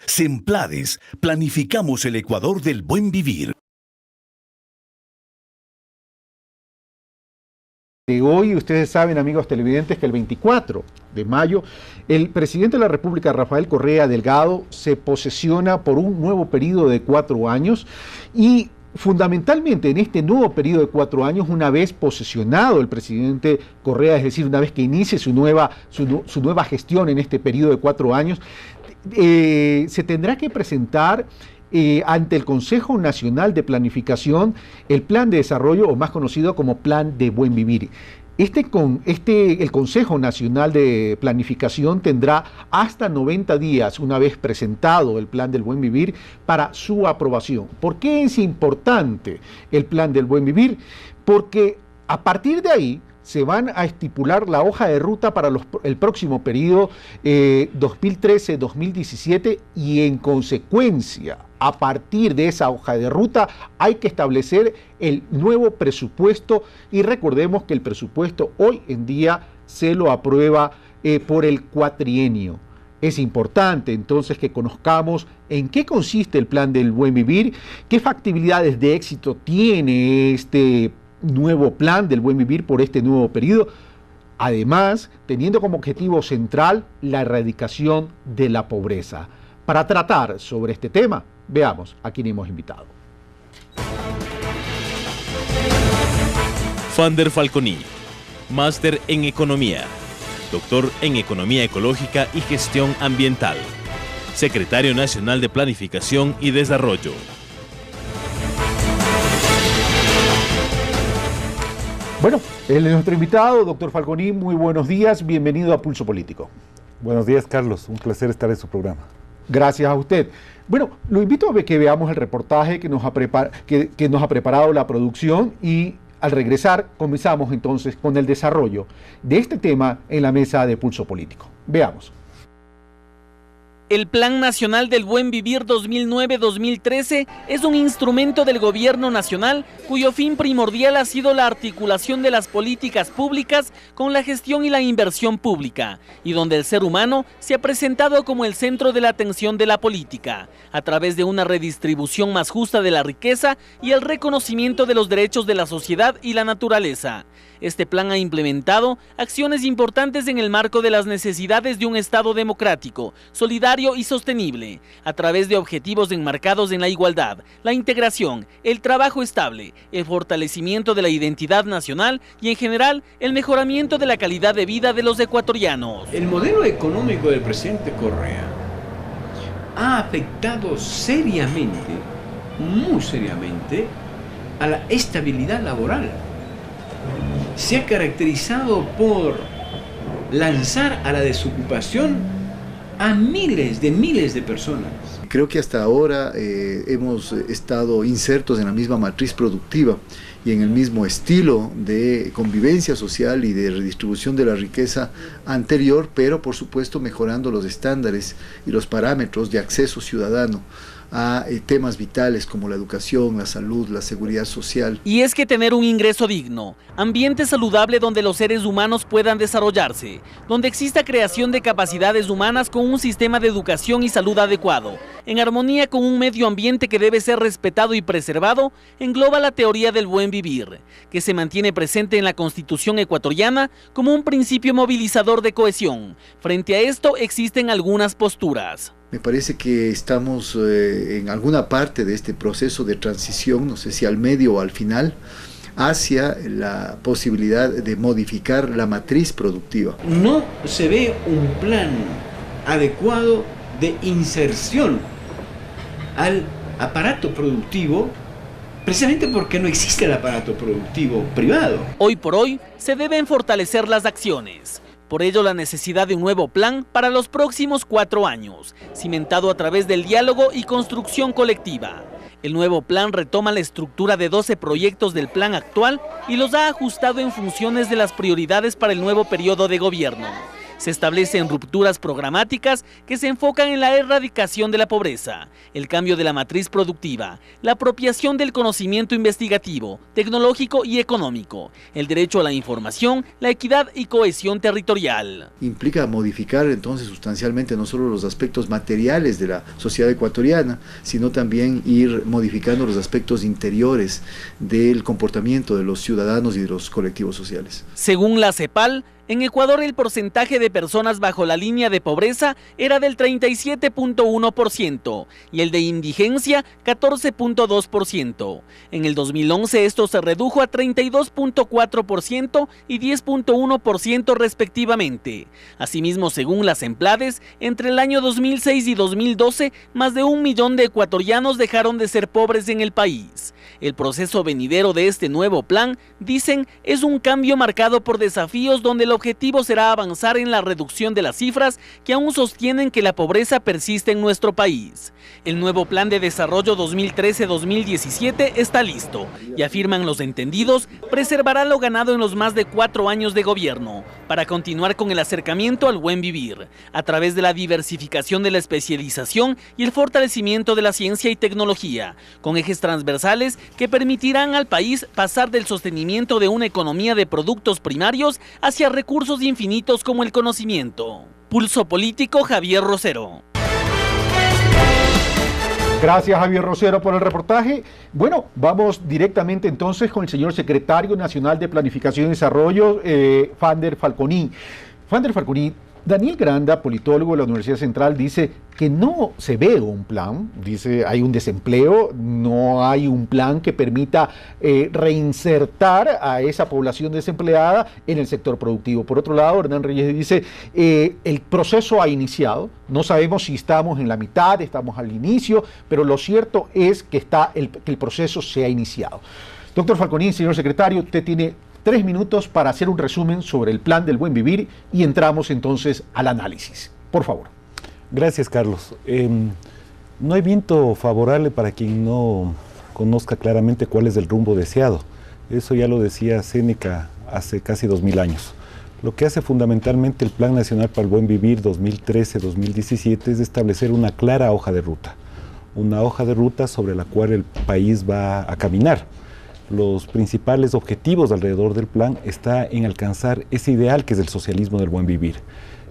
Semplades, planificamos el Ecuador del buen vivir. De hoy, ustedes saben, amigos televidentes, que el 24 de mayo, el presidente de la República, Rafael Correa Delgado, se posesiona por un nuevo periodo de 4 años y fundamentalmente en este nuevo periodo de 4 años, una vez posesionado el presidente Correa, es decir, una vez que inicie su nueva gestión en este periodo de 4 años, se tendrá que presentar ante el Consejo Nacional de Planificación el Plan de Desarrollo, o más conocido como Plan de Buen Vivir. El Consejo Nacional de Planificación tendrá hasta 90 días, una vez presentado el Plan del Buen Vivir, para su aprobación. ¿Por qué es importante el Plan del Buen Vivir? Porque a partir de ahí se van a estipular la hoja de ruta para el próximo periodo 2013-2017 y en consecuencia, a partir de esa hoja de ruta hay que establecer el nuevo presupuesto y recordemos que el presupuesto hoy en día se lo aprueba por el cuatrienio. Es importante entonces que conozcamos en qué consiste el Plan del Buen Vivir, qué factibilidades de éxito tiene este nuevo Plan del Buen Vivir por este nuevo periodo, además teniendo como objetivo central la erradicación de la pobreza. Para tratar sobre este tema, veamos a quién hemos invitado. Fander Falconi, máster en Economía, doctor en Economía Ecológica y Gestión Ambiental, secretario nacional de Planificación y Desarrollo. Bueno, él es nuestro invitado, doctor Falconi, muy buenos días, bienvenido a Pulso Político. Buenos días, Carlos, un placer estar en su programa. Gracias a usted. Bueno, lo invito a que veamos el reportaje que nos ha preparado la producción y al regresar comenzamos entonces con el desarrollo de este tema en la mesa de Pulso Político. Veamos. El Plan Nacional del Buen Vivir 2009-2013 es un instrumento del gobierno nacional cuyo fin primordial ha sido la articulación de las políticas públicas con la gestión y la inversión pública, y donde el ser humano se ha presentado como el centro de la atención de la política, a través de una redistribución más justa de la riqueza y el reconocimiento de los derechos de la sociedad y la naturaleza. Este plan ha implementado acciones importantes en el marco de las necesidades de un Estado democrático, solidario y sostenible, a través de objetivos enmarcados en la igualdad, la integración, el trabajo estable, el fortalecimiento de la identidad nacional y en general el mejoramiento de la calidad de vida de los ecuatorianos. El modelo económico del presidente Correa ha afectado seriamente, muy seriamente, a la estabilidad laboral. Se ha caracterizado por lanzar a la desocupación a miles de personas. Creo que hasta ahora hemos estado insertos en la misma matriz productiva y en el mismo estilo de convivencia social y de redistribución de la riqueza anterior, pero por supuesto mejorando los estándares y los parámetros de acceso ciudadano a temas vitales como la educación, la salud, la seguridad social. Y es que tener un ingreso digno, ambiente saludable donde los seres humanos puedan desarrollarse, donde exista creación de capacidades humanas con un sistema de educación y salud adecuado, en armonía con un medio ambiente que debe ser respetado y preservado, engloba la teoría del buen vivir, que se mantiene presente en la Constitución ecuatoriana como un principio movilizador de cohesión. Frente a esto existen algunas posturas. Me parece que estamos en alguna parte de este proceso de transición, no sé si al medio o al final, hacia la posibilidad de modificar la matriz productiva. No se ve un plan adecuado de inserción al aparato productivo, precisamente porque no existe el aparato productivo privado. Hoy por hoy se deben fortalecer las acciones. Por ello, la necesidad de un nuevo plan para los próximos 4 años, cimentado a través del diálogo y construcción colectiva. El nuevo plan retoma la estructura de 12 proyectos del plan actual y los ha ajustado en funciones de las prioridades para el nuevo periodo de gobierno. Se establecen rupturas programáticas que se enfocan en la erradicación de la pobreza, el cambio de la matriz productiva, la apropiación del conocimiento investigativo, tecnológico y económico, el derecho a la información, la equidad y cohesión territorial. Implica modificar entonces sustancialmente no solo los aspectos materiales de la sociedad ecuatoriana, sino también ir modificando los aspectos interiores del comportamiento de los ciudadanos y de los colectivos sociales. Según la CEPAL, en Ecuador el porcentaje de personas bajo la línea de pobreza era del 37.1% y el de indigencia 14.2%. En el 2011 esto se redujo a 32.4% y 10.1% respectivamente. Asimismo, según las Emplades, entre el año 2006 y 2012, más de 1 millón de ecuatorianos dejaron de ser pobres en el país. El proceso venidero de este nuevo plan, dicen, es un cambio marcado por desafíos donde el objetivo será avanzar en la reducción de las cifras que aún sostienen que la pobreza persiste en nuestro país. El nuevo Plan de Desarrollo 2013-2017 está listo y, afirman los entendidos, preservará lo ganado en los más de 4 años de gobierno para continuar con el acercamiento al buen vivir, a través de la diversificación de la especialización y el fortalecimiento de la ciencia y tecnología, con ejes transversales que permitirán al país pasar del sostenimiento de una economía de productos primarios hacia recursos infinitos como el conocimiento. Pulso Político, Javier Rosero. Gracias, Javier Rosero, por el reportaje. Bueno, vamos directamente entonces con el señor secretario nacional de Planificación y Desarrollo, Fander Falconi. Fander Falconi, Daniel Granda, politólogo de la Universidad Central, dice que no se ve un plan, dice hay un desempleo, no hay un plan que permita reinsertar a esa población desempleada en el sector productivo. Por otro lado, Hernán Reyes dice, el proceso ha iniciado, no sabemos si estamos en la mitad, estamos al inicio, pero lo cierto es que el proceso se ha iniciado. Doctor Falconi, señor secretario, usted tiene 3 minutos para hacer un resumen sobre el plan del buen vivir y entramos entonces al análisis. Por favor. Gracias, Carlos. No hay viento favorable para quien no conozca claramente cuál es el rumbo deseado. Eso ya lo decía Séneca hace casi 2000 años. Lo que hace fundamentalmente el Plan Nacional para el Buen Vivir 2013-2017 es establecer una clara hoja de ruta. Una hoja de ruta sobre la cual el país va a caminar. Los principales objetivos alrededor del plan está en alcanzar ese ideal que es el socialismo del buen vivir.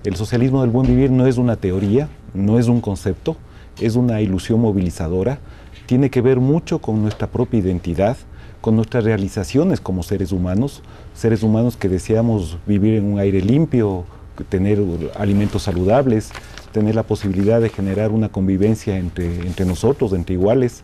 El socialismo del buen vivir no es una teoría, no es un concepto, es una ilusión movilizadora, tiene que ver mucho con nuestra propia identidad, con nuestras realizaciones como seres humanos que deseamos vivir en un aire limpio, tener alimentos saludables, tener la posibilidad de generar una convivencia entre nosotros, entre iguales,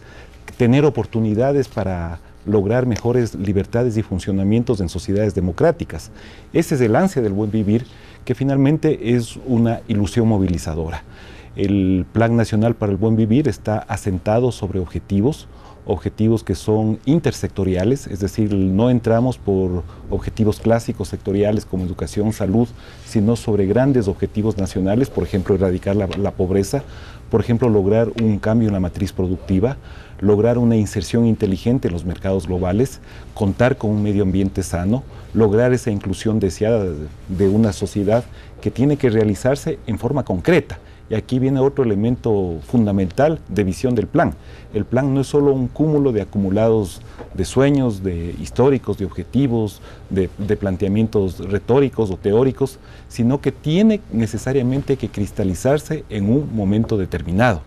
tener oportunidades para lograr mejores libertades y funcionamientos en sociedades democráticas. Ese es el ansia del buen vivir, que finalmente es una ilusión movilizadora. El Plan Nacional para el Buen Vivir está asentado sobre objetivos que son intersectoriales, es decir, no entramos por objetivos clásicos sectoriales como educación, salud, sino sobre grandes objetivos nacionales, por ejemplo, erradicar la pobreza, por ejemplo, lograr un cambio en la matriz productiva, lograr una inserción inteligente en los mercados globales, contar con un medio ambiente sano, lograr esa inclusión deseada de una sociedad que tiene que realizarse en forma concreta. Y aquí viene otro elemento fundamental de visión del plan. El plan no es solo un cúmulo de acumulados de sueños, de históricos, de objetivos, de planteamientos retóricos o teóricos, sino que tiene necesariamente que cristalizarse en un momento determinado,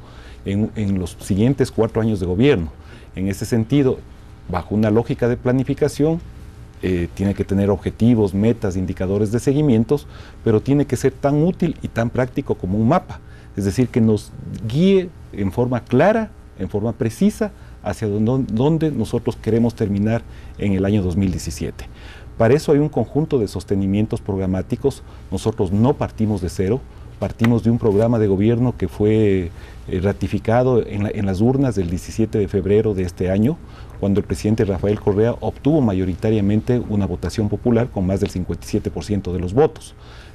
en los siguientes 4 años de gobierno. En ese sentido, bajo una lógica de planificación, tiene que tener objetivos, metas, indicadores de seguimientos, pero tiene que ser tan útil y tan práctico como un mapa. Es decir, que nos guíe en forma clara, en forma precisa, hacia dónde nosotros queremos terminar en el año 2017. Para eso hay un conjunto de sostenimientos programáticos. Nosotros no partimos de cero, partimos de un programa de gobierno que fue ratificado en las urnas del 17 de febrero de este año, cuando el presidente Rafael Correa obtuvo mayoritariamente una votación popular con más del 57% de los votos.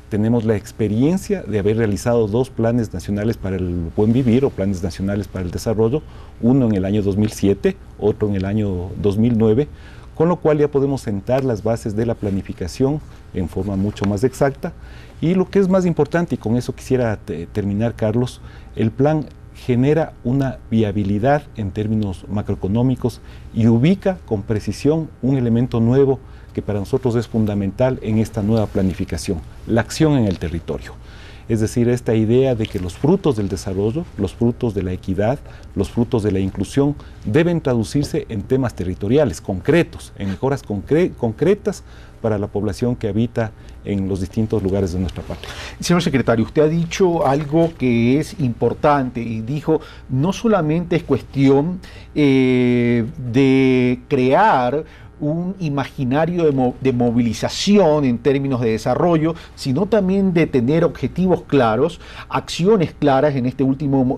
Tenemos la experiencia de haber realizado 2 planes nacionales para el buen vivir o planes nacionales para el desarrollo, uno en el año 2007, otro en el año 2009, con lo cual ya podemos sentar las bases de la planificación en forma mucho más exacta. Y lo que es más importante, y con eso quisiera terminar, Carlos, el plan genera una viabilidad en términos macroeconómicos y ubica con precisión un elemento nuevo que para nosotros es fundamental en esta nueva planificación, la acción en el territorio. Es decir, esta idea de que los frutos del desarrollo, los frutos de la equidad, los frutos de la inclusión deben traducirse en temas territoriales, concretos, en mejoras concretas para la población que habita en los distintos lugares de nuestra patria. Señor secretario, usted ha dicho algo que es importante y dijo, no solamente es cuestión de crear un imaginario de movilización en términos de desarrollo, sino también de tener objetivos claros, acciones claras en este último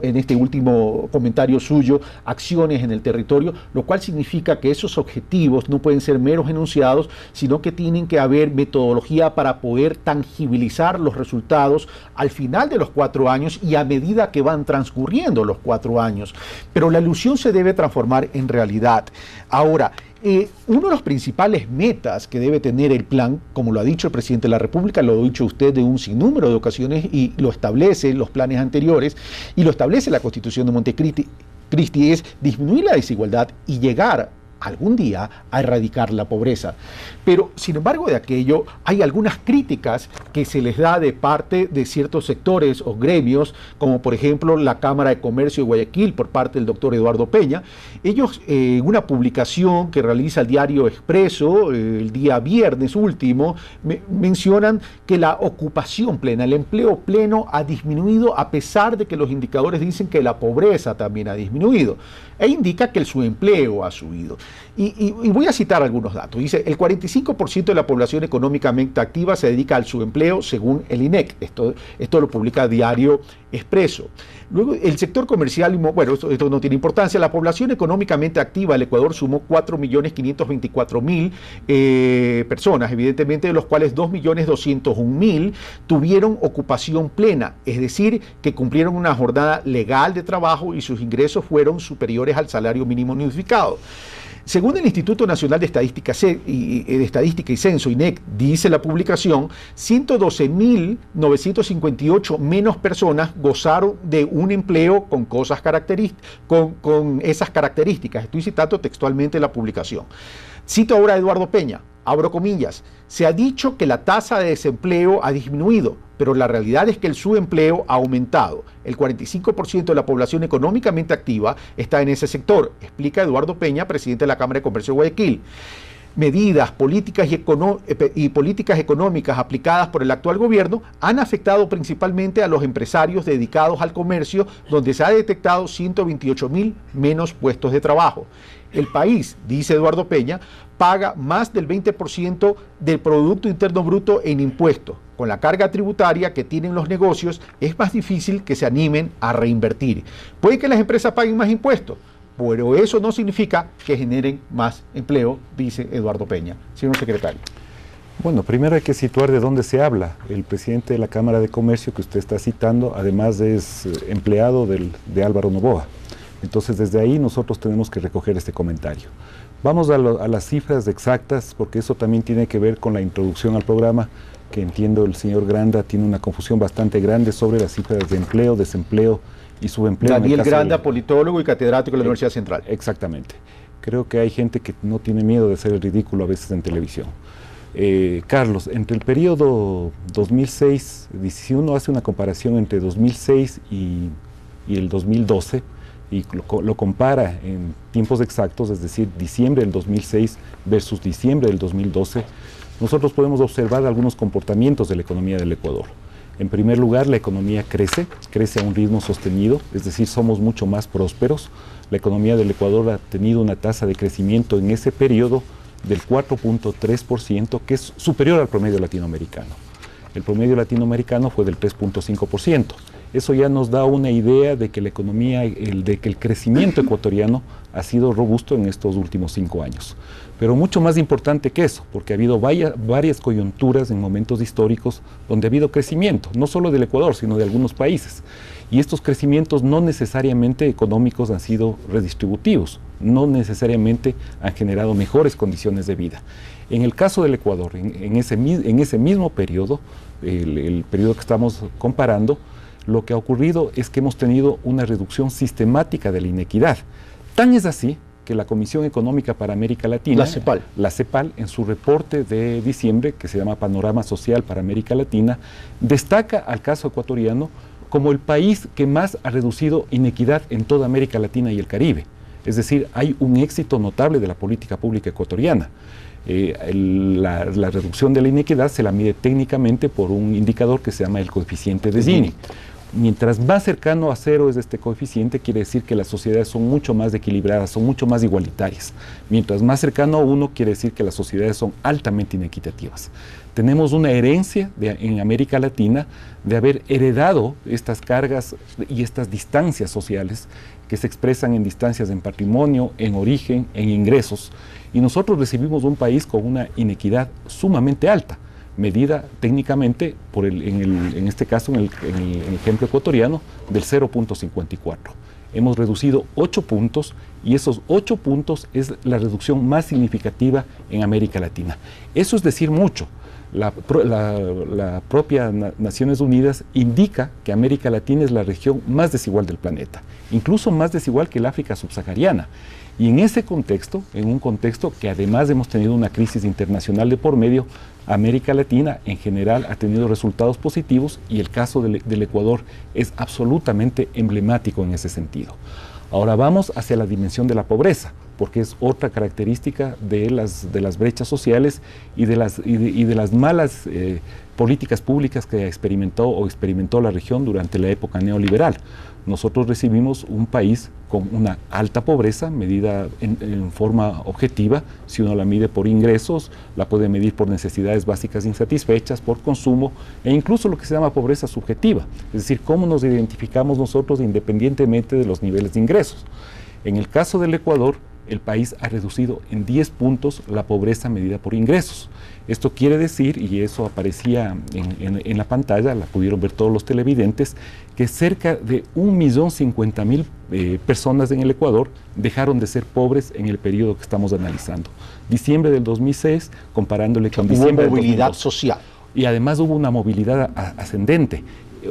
comentario suyo, acciones en el territorio, lo cual significa que esos objetivos no pueden ser meros enunciados, sino que tienen que haber metodología para poder tangibilizar los resultados al final de los 4 años y a medida que van transcurriendo los 4 años. Pero la ilusión se debe transformar en realidad. Ahora, uno de los principales metas que debe tener el plan, como lo ha dicho el presidente de la República, lo ha dicho usted de un sinnúmero de ocasiones y lo establece los planes anteriores y lo establece la Constitución de Montecristi, es disminuir la desigualdad y llegar algún día a erradicar la pobreza. Pero, sin embargo, de aquello hay algunas críticas que se les da de parte de ciertos sectores o gremios, como por ejemplo la Cámara de Comercio de Guayaquil por parte del doctor Eduardo Peña. Ellos, en una publicación que realiza el diario Expreso el día viernes último, mencionan que la ocupación plena, el empleo pleno ha disminuido a pesar de que los indicadores dicen que la pobreza también ha disminuido, e indica que el subempleo ha subido. Y voy a citar algunos datos. Dice, el 45% de la población económicamente activa se dedica al subempleo según el INEC. Esto lo publica Diario Expreso. Luego, el sector comercial, bueno, esto no tiene importancia. La población económicamente activa del Ecuador sumó 4.524.000 personas, evidentemente, de los cuales 2.201.000 tuvieron ocupación plena, es decir, que cumplieron una jornada legal de trabajo y sus ingresos fueron superiores al salario mínimo unificado. Según el Instituto Nacional de Estadística y Censo, INEC, dice la publicación, 112.958 menos personas gozaron de un empleo con esas características. Estoy citando textualmente la publicación. Cito ahora a Eduardo Peña, abro comillas, se ha dicho que la tasa de desempleo ha disminuido, pero la realidad es que el subempleo ha aumentado. El 45% de la población económicamente activa está en ese sector, explica Eduardo Peña, presidente de la Cámara de Comercio de Guayaquil. Medidas, políticas y políticas económicas aplicadas por el actual gobierno han afectado principalmente a los empresarios dedicados al comercio, donde se ha detectado 128.000 menos puestos de trabajo. El país, dice Eduardo Peña, paga más del 20% del Producto Interno Bruto en impuestos. Con la carga tributaria que tienen los negocios, es más difícil que se animen a reinvertir. Puede que las empresas paguen más impuestos, pero eso no significa que generen más empleo, dice Eduardo Peña. Señor secretario. Bueno, primero hay que situar de dónde se habla. El presidente de la Cámara de Comercio que usted está citando, además es empleado de Álvaro Noboa. Entonces, desde ahí nosotros tenemos que recoger este comentario. Vamos a las cifras exactas, porque eso también tiene que ver con la introducción al programa, que entiendo el señor Granda tiene una confusión bastante grande sobre las cifras de empleo, desempleo y subempleo. Daniel Granda, politólogo y catedrático de la Universidad Central. Exactamente. Creo que hay gente que no tiene miedo de hacer el ridículo a veces en televisión. Carlos, entre el periodo 2006, si uno hace una comparación entre 2006 y el 2012, y lo compara en tiempos exactos, es decir, diciembre del 2006 versus diciembre del 2012, nosotros podemos observar algunos comportamientos de la economía del Ecuador. En primer lugar, la economía crece a un ritmo sostenido, es decir, somos mucho más prósperos. La economía del Ecuador ha tenido una tasa de crecimiento en ese periodo del 4.3%, que es superior al promedio latinoamericano. El promedio latinoamericano fue del 3.5%. Eso ya nos da una idea de que la economía, de que el crecimiento ecuatoriano ha sido robusto en estos últimos 5 años. Pero mucho más importante que eso, porque ha habido varias coyunturas en momentos históricos donde ha habido crecimiento, no solo del Ecuador, sino de algunos países. Y estos crecimientos no necesariamente económicos han sido redistributivos, no necesariamente han generado mejores condiciones de vida. En el caso del Ecuador, en ese mismo periodo, el periodo que estamos comparando, lo que ha ocurrido es que hemos tenido una reducción sistemática de la inequidad. Tan es así que la Comisión Económica para América Latina, la CEPAL, en su reporte de diciembre, que se llama Panorama Social para América Latina, destaca al caso ecuatoriano como el país que más ha reducido inequidad en toda América Latina y el Caribe. Es decir, hay un éxito notable de la política pública ecuatoriana. La reducción de la inequidad se la mide técnicamente por un indicador que se llama el coeficiente de Gini. Mientras más cercano a cero es este coeficiente, quiere decir que las sociedades son mucho más equilibradas, son mucho más igualitarias. Mientras más cercano a 1, quiere decir que las sociedades son altamente inequitativas. Tenemos una herencia en América Latina de haber heredado estas cargas y estas distancias sociales que se expresan en distancias en patrimonio, en origen, en ingresos. Y nosotros recibimos un país con una inequidad sumamente alta, medida técnicamente, en este caso, en el ejemplo ecuatoriano, del 0.54. Hemos reducido 8 puntos y esos 8 puntos es la reducción más significativa en América Latina. Eso es decir mucho. La propia Naciones Unidas indica que América Latina es la región más desigual del planeta, incluso más desigual que el África subsahariana. Y en ese contexto, en un contexto que además hemos tenido una crisis internacional de por medio, América Latina en general ha tenido resultados positivos y el caso del Ecuador es absolutamente emblemático en ese sentido. Ahora vamos hacia la dimensión de la pobreza, porque es otra característica de las brechas sociales y de las malas políticas públicas que experimentó la región durante la época neoliberal. Nosotros recibimos un país con una alta pobreza, medida en forma objetiva. Si uno la mide por ingresos, la puede medir por necesidades básicas insatisfechas, por consumo, e incluso lo que se llama pobreza subjetiva, es decir, cómo nos identificamos nosotros independientemente de los niveles de ingresos. En el caso del Ecuador, el país ha reducido en 10 puntos la pobreza medida por ingresos. Esto quiere decir, y eso aparecía en la pantalla, la pudieron ver todos los televidentes, que cerca de 1.050.000 personas en el Ecuador dejaron de ser pobres en el periodo que estamos analizando. Diciembre del 2006, comparándole con diciembre del 2002. Hubo movilidad social. Y además hubo una movilidad ascendente.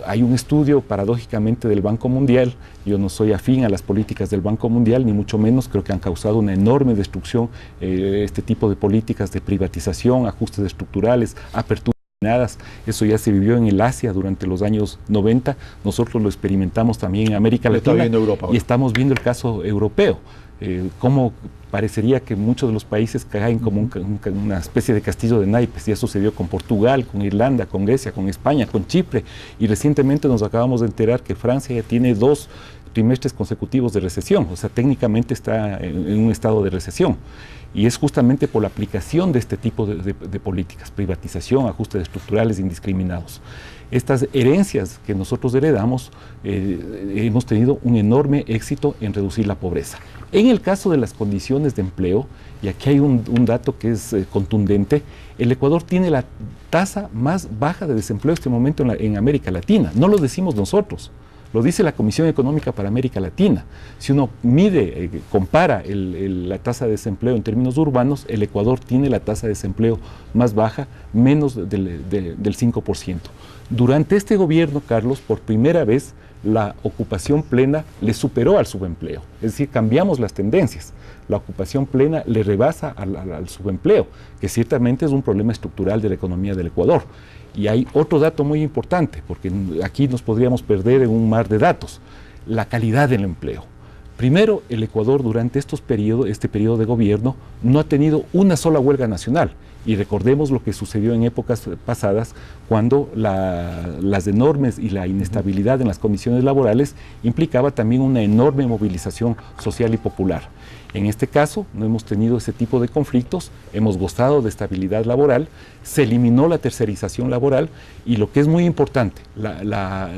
Hay un estudio, paradójicamente, del Banco Mundial. Yo no soy afín a las políticas del Banco Mundial, ni mucho menos. Creo que han causado una enorme destrucción este tipo de políticas de privatización, ajustes estructurales, aperturas. Eso ya se vivió en el Asia durante los años 90. Nosotros lo experimentamos también en América Latina y estamos viendo el caso europeo. Cómo parecería que muchos de los países caen como una especie de castillo de naipes. Ya sucedió con Portugal, con Irlanda, con Grecia, con España, con Chipre, y recientemente nos acabamos de enterar que Francia ya tiene 2 trimestres consecutivos de recesión, o sea, técnicamente está en un estado de recesión. Y es justamente por la aplicación de este tipo de políticas, privatización, ajustes estructurales indiscriminados. Estas herencias que nosotros heredamos, hemos tenido un enorme éxito en reducir la pobreza. En el caso de las condiciones de empleo, y aquí hay un dato que es contundente, el Ecuador tiene la tasa más baja de desempleo en este momento en América Latina. No lo decimos nosotros, lo dice la Comisión Económica para América Latina. Si uno mide, compara la tasa de desempleo en términos urbanos, el Ecuador tiene la tasa de desempleo más baja, menos del 5%. Durante este gobierno, Carlos, por primera vez, la ocupación plena le superó al subempleo. Es decir, cambiamos las tendencias. La ocupación plena le rebasa al subempleo, que ciertamente es un problema estructural de la economía del Ecuador. Y hay otro dato muy importante, porque aquí nos podríamos perder en un mar de datos: la calidad del empleo. Primero, el Ecuador durante este periodo de gobierno no ha tenido una sola huelga nacional. Y recordemos lo que sucedió en épocas pasadas, cuando las enormes y la inestabilidad en las condiciones laborales implicaba también una enorme movilización social y popular. En este caso no hemos tenido ese tipo de conflictos, hemos gozado de estabilidad laboral, se eliminó la tercerización laboral y lo que es muy importante, la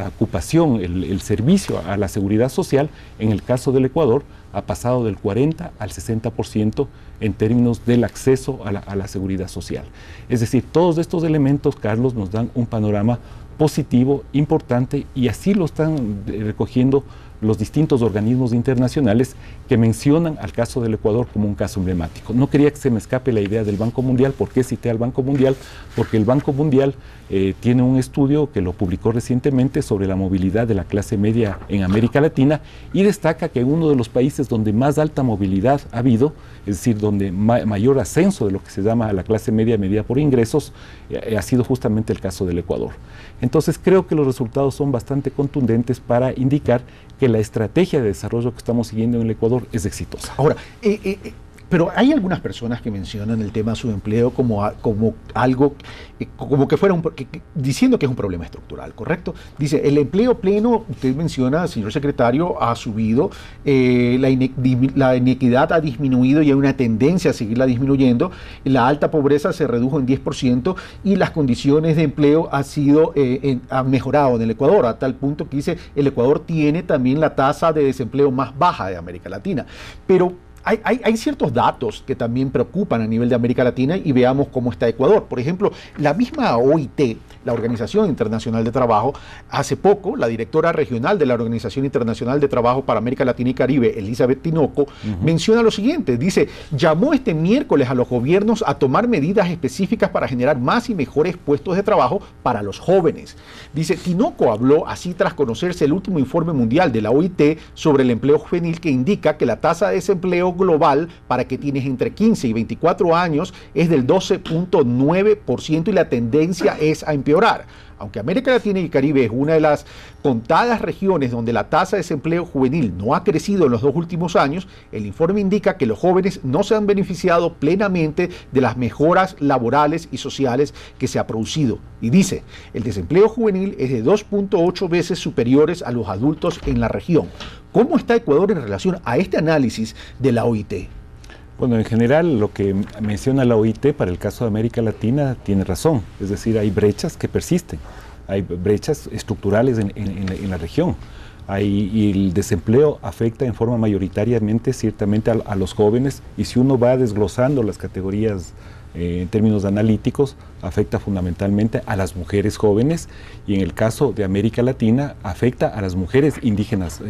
ocupación, el servicio a la seguridad social, en el caso del Ecuador, ha pasado del 40 al 60% en términos del acceso a la seguridad social. Es decir, todos estos elementos, Carlos, nos dan un panorama positivo, importante, y así lo están recogiendo los distintos organismos internacionales que mencionan al caso del Ecuador como un caso emblemático. No quería que se me escape la idea del Banco Mundial. ¿Por qué cité al Banco Mundial? Porque el Banco Mundial tiene un estudio que lo publicó recientemente sobre la movilidad de la clase media en América Latina y destaca que uno de los países donde más alta movilidad ha habido, es decir, donde mayor ascenso de lo que se llama la clase media medida por ingresos, ha sido justamente el caso del Ecuador. Entonces creo que los resultados son bastante contundentes para indicar que la estrategia de desarrollo que estamos siguiendo en el Ecuador es exitosa. Ahora, pero hay algunas personas que mencionan el tema subempleo como algo, como que fuera diciendo que es un problema estructural, ¿correcto? Dice, el empleo pleno, usted menciona, señor secretario, ha subido, la inequidad ha disminuido y hay una tendencia a seguirla disminuyendo, la alta pobreza se redujo en 10% y las condiciones de empleo han mejorado en el Ecuador, a tal punto que dice, el Ecuador tiene también la tasa de desempleo más baja de América Latina. Pero hay ciertos datos que también preocupan a nivel de América Latina y veamos cómo está Ecuador. Por ejemplo, la misma OIT, la Organización Internacional de Trabajo, hace poco, la directora regional de la Organización Internacional de Trabajo para América Latina y Caribe, Elizabeth Tinoco, menciona lo siguiente, dice, llamó este miércoles a los gobiernos a tomar medidas específicas para generar más y mejores puestos de trabajo para los jóvenes. Dice, Tinoco habló así tras conocerse el último informe mundial de la OIT sobre el empleo juvenil que indica que la tasa de desempleo global para que tienes entre 15 y 24 años es del 12.9% y la tendencia es a empeorar. Aunque América Latina y Caribe es una de las contadas regiones donde la tasa de desempleo juvenil no ha crecido en los 2 últimos años, el informe indica que los jóvenes no se han beneficiado plenamente de las mejoras laborales y sociales que se ha producido. Y dice, el desempleo juvenil es de 2.8 veces superiores a los adultos en la región. ¿Cómo está Ecuador en relación a este análisis de la OIT? Bueno, en general lo que menciona la OIT para el caso de América Latina tiene razón, es decir, hay brechas que persisten, hay brechas estructurales en la región, y el desempleo afecta en forma mayoritariamente, ciertamente, a los jóvenes, y si uno va desglosando las categorías en términos analíticos, afecta fundamentalmente a las mujeres jóvenes, y en el caso de América Latina afecta a las mujeres indígenas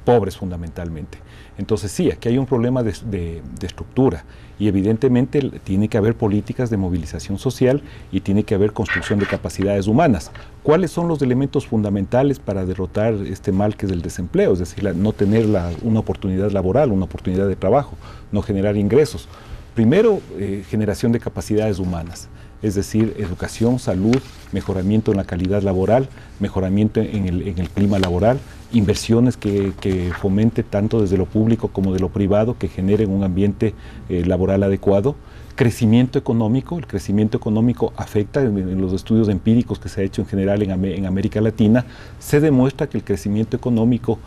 pobres fundamentalmente. Entonces sí, aquí hay un problema de estructura y evidentemente tiene que haber políticas de movilización social y tiene que haber construcción de capacidades humanas. ¿Cuáles son los elementos fundamentales para derrotar este mal que es el desempleo? Es decir, no tener una oportunidad laboral, una oportunidad de trabajo, no generar ingresos. Primero, generación de capacidades humanas, es decir, educación, salud, mejoramiento en la calidad laboral, mejoramiento en el clima laboral, inversiones que fomente tanto desde lo público como de lo privado, que generen un ambiente laboral adecuado. Crecimiento económico, el crecimiento económico afecta en los estudios empíricos que se ha hecho en general en América Latina, se demuestra que el crecimiento económico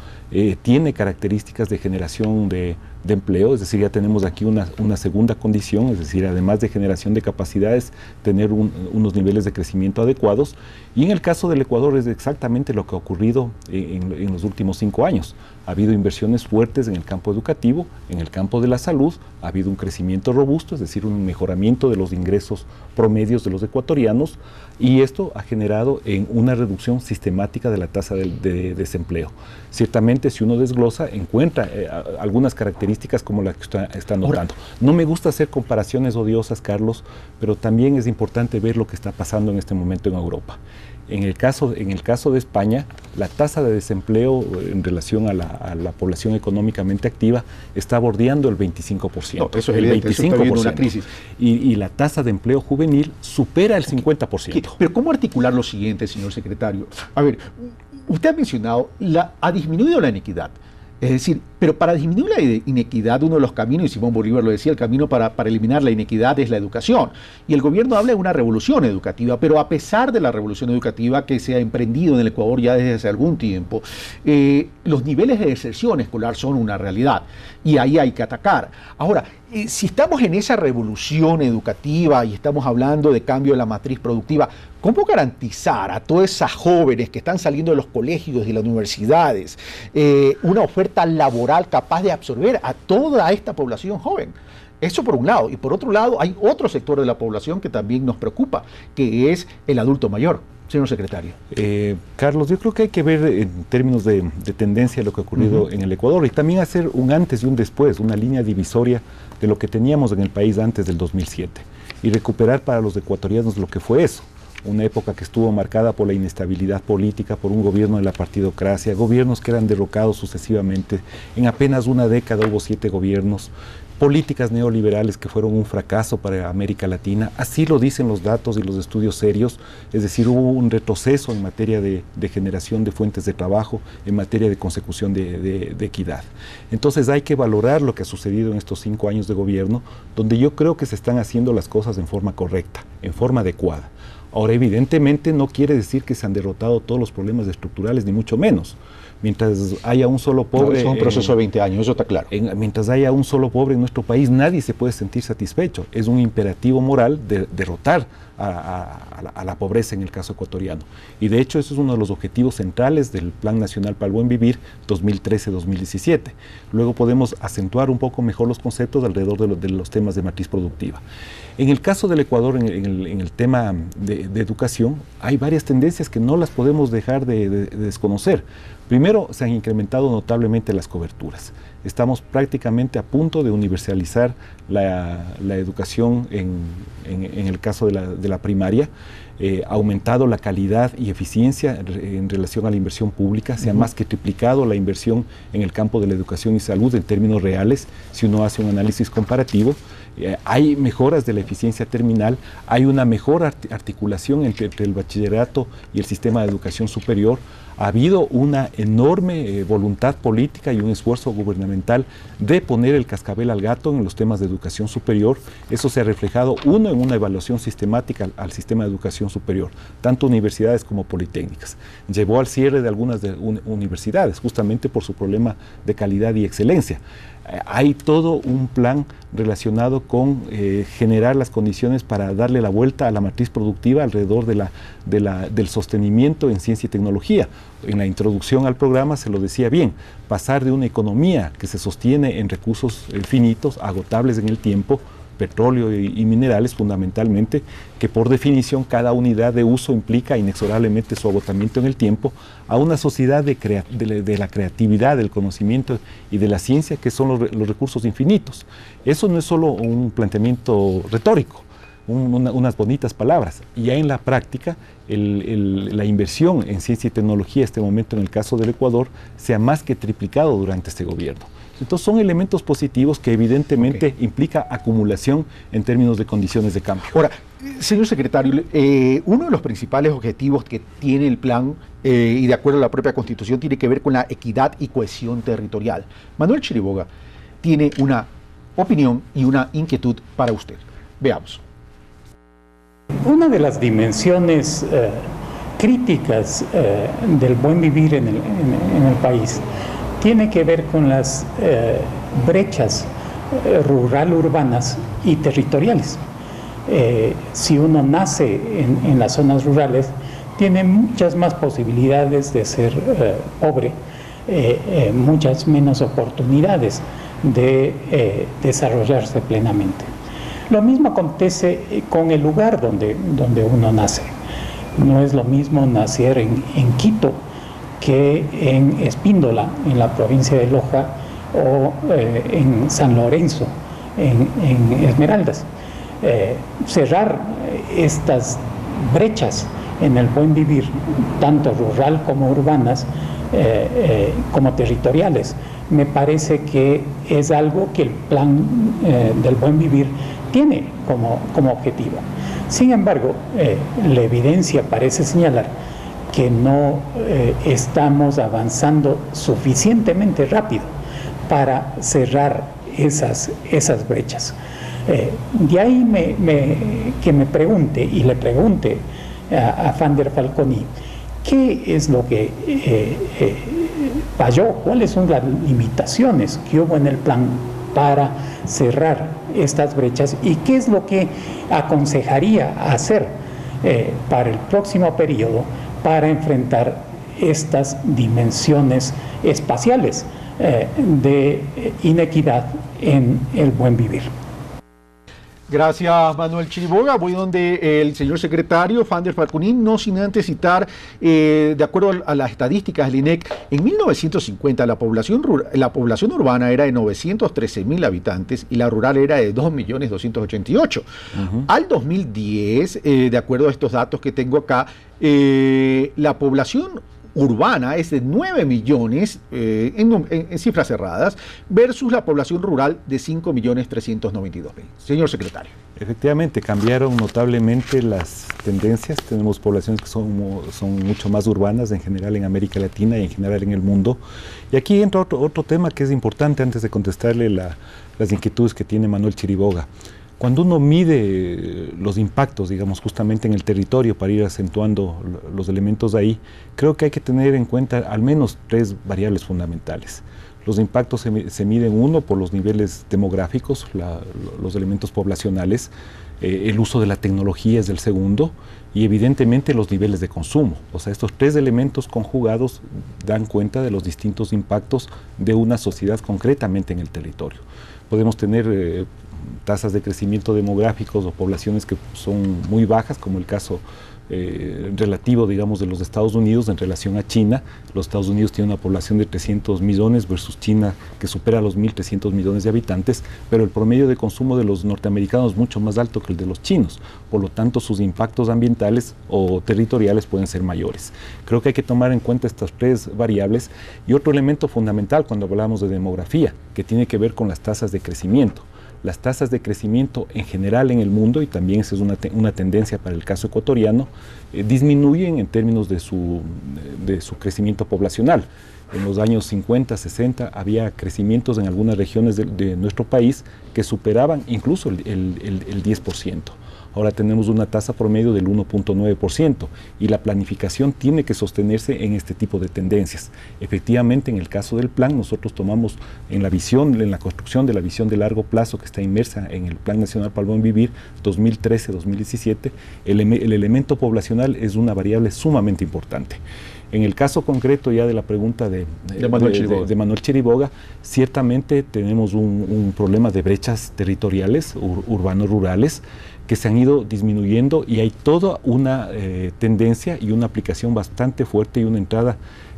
tiene características de generación de empleo, es decir, ya tenemos aquí una segunda condición, es decir, además de generación de capacidades, tener unos niveles de crecimiento adecuados, y en el caso del Ecuador es exactamente lo que ha ocurrido en los últimos 5 años. Ha habido inversiones fuertes en el campo educativo, en el campo de la salud, ha habido un crecimiento robusto, es decir, un mejoramiento de los ingresos promedios de los ecuatorianos, y esto ha generado en una reducción sistemática de la tasa de desempleo. Ciertamente, si uno desglosa, encuentra algunas características como las que usted está notando. No me gusta hacer comparaciones odiosas, Carlos, pero también es importante ver lo que está pasando en este momento en Europa. En el caso de España, la tasa de desempleo en relación a la población económicamente activa está bordeando el 25%. No, eso es evidente, 25%. Eso está viviendo una crisis. Y la tasa de empleo juvenil supera el 50%. Pero ¿cómo articular lo siguiente, señor secretario? A ver, usted ha mencionado, ha disminuido la inequidad. Es decir, Pero para disminuir la inequidad, uno de los caminos, y Simón Bolívar lo decía, el camino para eliminar la inequidad es la educación. Y el gobierno habla de una revolución educativa, pero a pesar de la revolución educativa que se ha emprendido en el Ecuador ya desde hace algún tiempo, los niveles de deserción escolar son una realidad y ahí hay que atacar. Ahora, si estamos en esa revolución educativa y estamos hablando de cambio de la matriz productiva, ¿cómo garantizar a todas esas jóvenes que están saliendo de los colegios y las universidades una oferta laboral capaz de absorber a toda esta población joven? Eso por un lado. Y por otro lado, hay otro sector de la población que también nos preocupa, que es el adulto mayor. Señor secretario. Carlos, yo creo que hay que ver en términos de tendencia lo que ha ocurrido en el Ecuador y también hacer un antes y un después, una línea divisoria de lo que teníamos en el país antes del 2007 y recuperar para los ecuatorianos lo que fue eso. Una época que estuvo marcada por la inestabilidad política, por un gobierno de la partidocracia, gobiernos que eran derrocados sucesivamente. En apenas una década hubo 7 gobiernos, políticas neoliberales que fueron un fracaso para América Latina. Así lo dicen los datos y los estudios serios. Es decir, hubo un retroceso en materia de generación de fuentes de trabajo, en materia de consecución de equidad. Entonces hay que valorar lo que ha sucedido en estos 5 años de gobierno, donde yo creo que se están haciendo las cosas en forma correcta, en forma adecuada. Ahora, evidentemente no quiere decir que se han derrotado todos los problemas estructurales, ni mucho menos. Mientras haya un solo pobre... No, es un proceso de 20 años, eso está claro. Mientras haya un solo pobre en nuestro país, nadie se puede sentir satisfecho. Es un imperativo moral de derrotar a la pobreza en el caso ecuatoriano. Y de hecho, eso es uno de los objetivos centrales del Plan Nacional para el Buen Vivir 2013-2017. Luego podemos acentuar un poco mejor los conceptos alrededor de los temas de matriz productiva. En el caso del Ecuador, en el tema de educación, hay varias tendencias que no las podemos dejar de desconocer. Primero, se han incrementado notablemente las coberturas. Estamos prácticamente a punto de universalizar la educación en el caso de la primaria. Ha aumentado la calidad y eficiencia en relación a la inversión pública, se ha más que triplicado la inversión en el campo de la educación y salud en términos reales, si uno hace un análisis comparativo. Hay mejoras de la eficiencia terminal, hay una mejor articulación entre el bachillerato y el sistema de educación superior. Ha habido una enorme voluntad política y un esfuerzo gubernamental de poner el cascabel al gato en los temas de educación superior. Eso se ha reflejado, uno, en una evaluación sistemática al sistema de educación superior, tanto universidades como politécnicas. Llevó al cierre de algunas universidades, justamente por su problema de calidad y excelencia. Hay todo un plan relacionado con generar las condiciones para darle la vuelta a la matriz productiva alrededor del sostenimiento en ciencia y tecnología. En la introducción al programa se lo decía bien, pasar de una economía que se sostiene en recursos finitos, agotables en el tiempo, petróleo y minerales fundamentalmente, que por definición cada unidad de uso implica inexorablemente su agotamiento en el tiempo, a una sociedad de la creatividad, del conocimiento y de la ciencia, que son los recursos infinitos. Eso no es solo un planteamiento retórico, unas bonitas palabras. Ya en la práctica, la inversión en ciencia y tecnología, este momento en el caso del Ecuador, se ha más que triplicado durante este gobierno. Entonces son elementos positivos que evidentemente implica acumulación en términos de condiciones de cambio. Ahora, señor secretario, uno de los principales objetivos que tiene el plan, y de acuerdo a la propia Constitución, tiene que ver con la equidad y cohesión territorial. Manuel Chiriboga tiene una opinión y una inquietud para usted. Veamos. Una de las dimensiones críticas del buen vivir en el país tiene que ver con las brechas rural-urbanas y territoriales. Si uno nace en las zonas rurales, tiene muchas más posibilidades de ser pobre, muchas menos oportunidades de desarrollarse plenamente. Lo mismo acontece con el lugar donde uno nace. No es lo mismo nacer en Quito que en Espíndola, en la provincia de Loja, o en San Lorenzo, en Esmeraldas. Cerrar estas brechas en el buen vivir, tanto rural como urbanas, como territoriales, me parece que es algo que el plan del buen vivir tiene como objetivo. Sin embargo, la evidencia parece señalar que no estamos avanzando suficientemente rápido para cerrar esas brechas. De ahí que me pregunte y le pregunte a Van der Falconi qué es lo que falló, cuáles son las limitaciones que hubo en el plan para cerrar estas brechas y qué es lo que aconsejaría hacer para el próximo periodo para enfrentar estas dimensiones espaciales de inequidad en el buen vivir. Gracias, Manuel Chiriboga. Voy donde el señor secretario Van der Falconi, no sin antes citar, de acuerdo a las estadísticas del INEC, en 1950 la población urbana era de 913.000 habitantes y la rural era de 2.288.000. Al 2010, de acuerdo a estos datos que tengo acá, la población urbana es de 9 millones en cifras cerradas versus la población rural de 5.392.000. Señor secretario. Efectivamente, cambiaron notablemente las tendencias. Tenemos poblaciones que son mucho más urbanas en general en América Latina y en general en el mundo. Y aquí entra otro tema que es importante antes de contestarle las inquietudes que tiene Manuel Chiriboga. Cuando uno mide los impactos, digamos, justamente en el territorio para ir acentuando los elementos ahí, creo que hay que tener en cuenta al menos 3 variables fundamentales. Los impactos se miden, uno, por los niveles demográficos, los elementos poblacionales, el uso de la tecnología es el segundo, y evidentemente los niveles de consumo. O sea, estos 3 elementos conjugados dan cuenta de los distintos impactos de una sociedad concretamente en el territorio. Podemos tener tasas de crecimiento demográficos o poblaciones que son muy bajas, como el caso relativo, digamos, de los Estados Unidos en relación a China. Los Estados Unidos tienen una población de 300 millones versus China que supera los 1.300 millones de habitantes, pero el promedio de consumo de los norteamericanos es mucho más alto que el de los chinos. Por lo tanto, sus impactos ambientales o territoriales pueden ser mayores. Creo que hay que tomar en cuenta estas 3 variables. Y otro elemento fundamental cuando hablamos de demografía, que tiene que ver con las tasas de crecimiento. Las tasas de crecimiento en general en el mundo, y también esa es una tendencia para el caso ecuatoriano, disminuyen en términos de su crecimiento poblacional. En los años 50, 60 había crecimientos en algunas regiones de nuestro país que superaban incluso el 10%. Ahora tenemos una tasa promedio del 1.9% y la planificación tiene que sostenerse en este tipo de tendencias. Efectivamente, en el caso del plan, nosotros tomamos en la construcción de la visión de largo plazo que está inmersa en el Plan Nacional para el Buen Vivir 2013-2017, el elemento poblacional es una variable sumamente importante. En el caso concreto ya de la pregunta de Manuel Chiriboga, ciertamente tenemos un problema de brechas territoriales, urbanos-rurales, que se han ido disminuyendo y hay toda una tendencia y una aplicación bastante fuerte y una entrada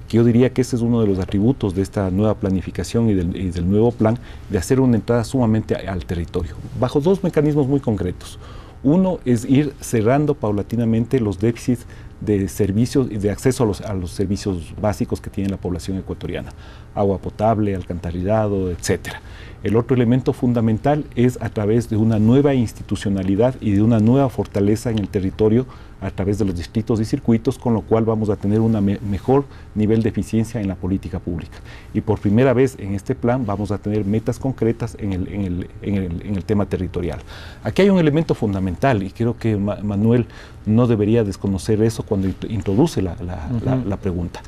que yo diría que ese es uno de los atributos de esta nueva planificación y del nuevo plan, de hacer una entrada sumamente al territorio, bajo 2 mecanismos muy concretos. Uno es ir cerrando paulatinamente los déficits de servicios y de acceso a los servicios básicos que tiene la población ecuatoriana, agua potable, alcantarillado, etcétera. El otro elemento fundamental es a través de una nueva institucionalidad y de una nueva fortaleza en el territorio a través de los distritos y circuitos, con lo cual vamos a tener un mejor nivel de eficiencia en la política pública. Y por primera vez en este plan vamos a tener metas concretas en el tema territorial. Aquí hay un elemento fundamental y creo que Manuel no debería desconocer eso cuando introduce la pregunta.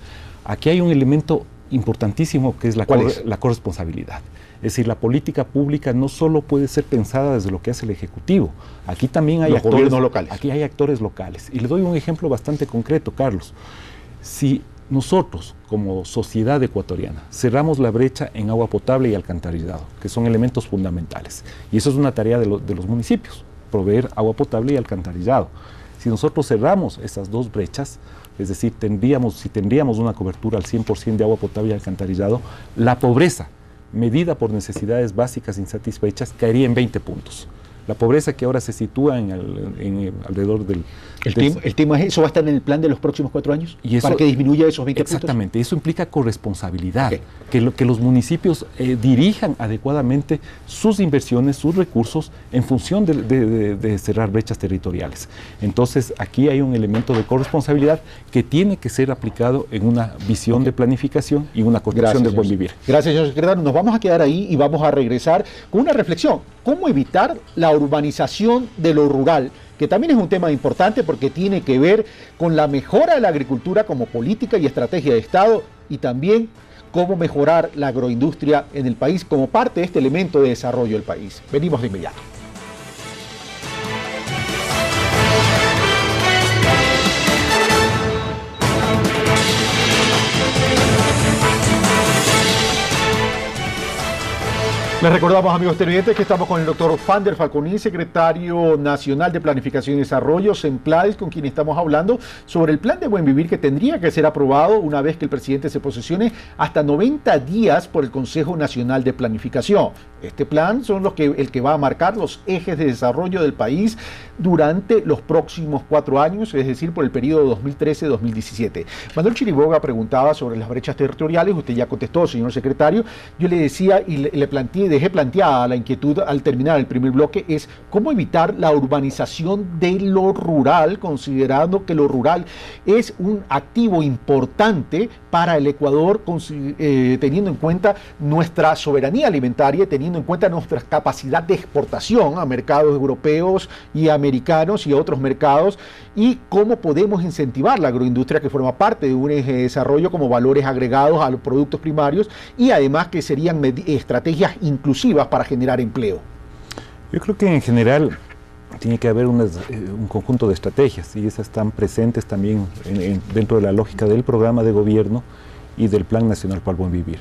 Aquí hay un elemento importantísimo que es la corresponsabilidad. Es decir, la política pública no solo puede ser pensada desde lo que hace el Ejecutivo, aquí también hay gobiernos locales. Aquí hay actores locales. Y le doy un ejemplo bastante concreto, Carlos. Si nosotros, como sociedad ecuatoriana, cerramos la brecha en agua potable y alcantarillado, que son elementos fundamentales, y eso es una tarea de los municipios, proveer agua potable y alcantarillado. Si nosotros cerramos esas 2 brechas, es decir, si tendríamos una cobertura al 100% de agua potable y alcantarillado, la pobreza medida por necesidades básicas insatisfechas caería en 20 puntos. La pobreza que ahora se sitúa alrededor del... El tema es, ¿eso va a estar en el plan de los próximos 4 años? Y eso, para que disminuya esos 20 exactamente, puntos. Eso implica corresponsabilidad, que los municipios dirijan adecuadamente sus inversiones, sus recursos, en función de cerrar brechas territoriales. Entonces, aquí hay un elemento de corresponsabilidad que tiene que ser aplicado en una visión de planificación y una construcción del buen vivir. Gracias, señor secretario. Nos vamos a quedar ahí y vamos a regresar con una reflexión. ¿Cómo evitar la urbanización de lo rural? Que también es un tema importante porque tiene que ver con la mejora de la agricultura como política y estrategia de Estado, y también cómo mejorar la agroindustria en el país como parte de este elemento de desarrollo del país. Venimos de inmediato. Les recordamos, amigos televidentes, que estamos con el doctor Fander Falconín, secretario nacional de Planificación y Desarrollo, SEMPLADES, con quien estamos hablando sobre el plan de buen vivir que tendría que ser aprobado una vez que el presidente se posesione hasta 90 días por el Consejo Nacional de Planificación. Este plan son el que va a marcar los ejes de desarrollo del país durante los próximos 4 años, es decir, por el periodo 2013-2017. Manuel Chiriboga preguntaba sobre las brechas territoriales, usted ya contestó, señor secretario. Yo le decía y le dejé planteada la inquietud al terminar el primer bloque, es cómo evitar la urbanización de lo rural, considerando que lo rural es un activo importante para el Ecuador, teniendo en cuenta nuestra soberanía alimentaria, teniendo en cuenta nuestra capacidad de exportación a mercados europeos y americanos y a otros mercados, y cómo podemos incentivar la agroindustria, que forma parte de un eje de desarrollo como valores agregados a los productos primarios, y además que serían estrategias inclusivas para generar empleo. Yo creo que en general tiene que haber un conjunto de estrategias, y esas están presentes también dentro de la lógica del programa de gobierno y del Plan Nacional para el Buen Vivir.